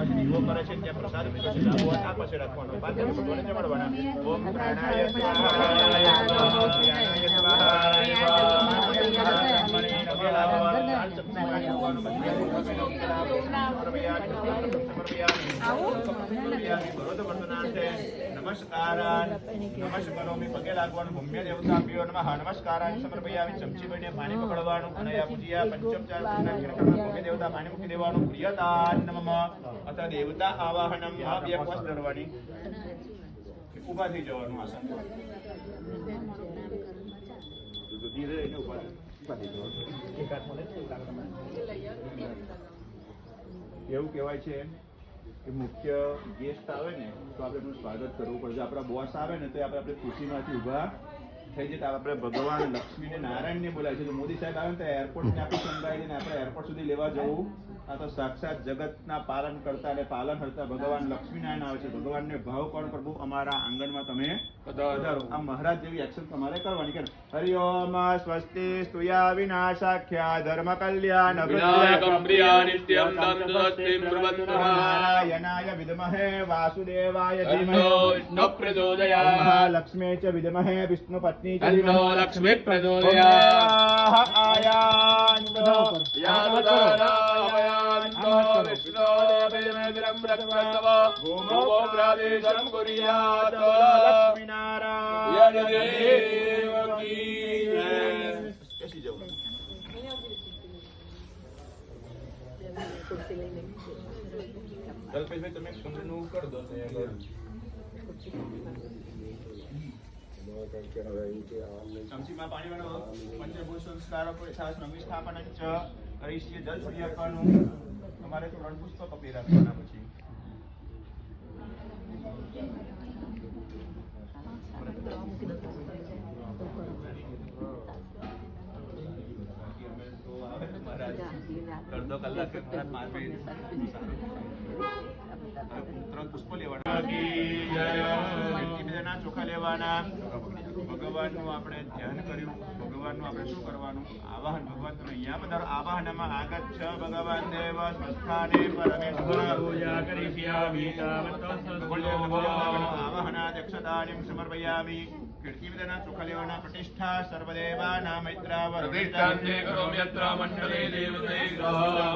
પછી દીવો કરે છે ત્યાં પ્રસાદ મીઠો છે લાવો આ પાસે રાખવાનો પાત્ર ભગવાનને જમાડવાના ઓમ પ્રાણાય સ્વાહા પ્રાણાય સ્વાહા નમસ્કારાન નમસ્કારોમી પગે લાગવાનું ભૂમ્ય દેવતાભ્યો નમઃ નમસ્કારાન સમર્પયામિ ચમચી વડે પાણી પકડવાનું અનયા પૂજ્યા પંચોપચાર ભૂમ્ય દેવતા પાણી મૂકી દેવાનું પ્રિયતાન નમઃ અથ દેવતા આવાહનમ આ બે પોસ્ટ કરવાની ઊભા થઈ જવાનું આસન ધીરે રહીને ઊભા થઈ જવાનું એક હાથમાં એવું કહેવાય છે કે મુખ્ય ગેસ્ટ આવે ને તો આપણે એનું સ્વાગત કરવું પડે. આપણા બોસ આવે ને તો આપણે ખુશીમાંથી ઊભા થઈ જતા આપણે ભગવાન લક્ષ્મી ને નારાયણ ને બોલાય છે. તો મોદી સાહેબ આવે ને તો એરપોર્ટ ને આપણે સંભાળી ને આપણે એરપોર્ટ સુધી લેવા જવું. આ તો સાક્ષાત જગતના પાલન કરતા એટલે પાલન કરતા ભગવાન લક્ષ્મીનારાયણ આવે છે. ભગવાનને ભાવ કોણ પ્રભુ અમારા આંગણમાં તમે પધારો. આ મહારાજ જેવી એક્શન તમારે કરવાની કે હરિ ઓમ સ્વસ્તિ સ્તુયા વિનાશાખ્યા ધર્મ કલ્યાણ નિત્યમ નારાયણાય વિદ્મહે વાસુદેવાય ધીમહિ પ્રચોદયાત લક્ષ્મી ચ વિદ્મહે વિષ્ણુ પત્ની ચ ધીમહિ લક્ષ્મી પ્રચોદયાત આયાન્તો કલ્પેશભાઈ તમે કંપનીનું કરી દો ચમચીમાં પાણી વાળો પંચભૂત સંસ્કારો શાસ્ત્રમી સ્થાપન ચ હરીશ્ય જલ છોડી આપવાનું. તમારે તો રણપુષ્પ કપી રાખવાના. પછી અડધો કલાક પુષ્પો લેવાના ચોખા લેવાના. ભગવાનનું આપણે ધ્યાન કર્યું. ભગવાનનું આપણે શું કરવાનું? આવાહન. ભગવાન તમે અહીંયા પધારો. આવાહનમાં આગત છ ભગવાન દેવ સ્વસ્થાને પરમેશ્વર પૂજા કરીષ્યામિ. આવાહનાદક્ષતાનિમ સમર્પયામિ. કીર્તિવિદના ચોખા લેવાના. પ્રતિષ્ઠા સર્વદેવાના મૈત્રાવર્તિતાંતે કરોમ્યત્ર મંડલે દેવતે ગ્રહ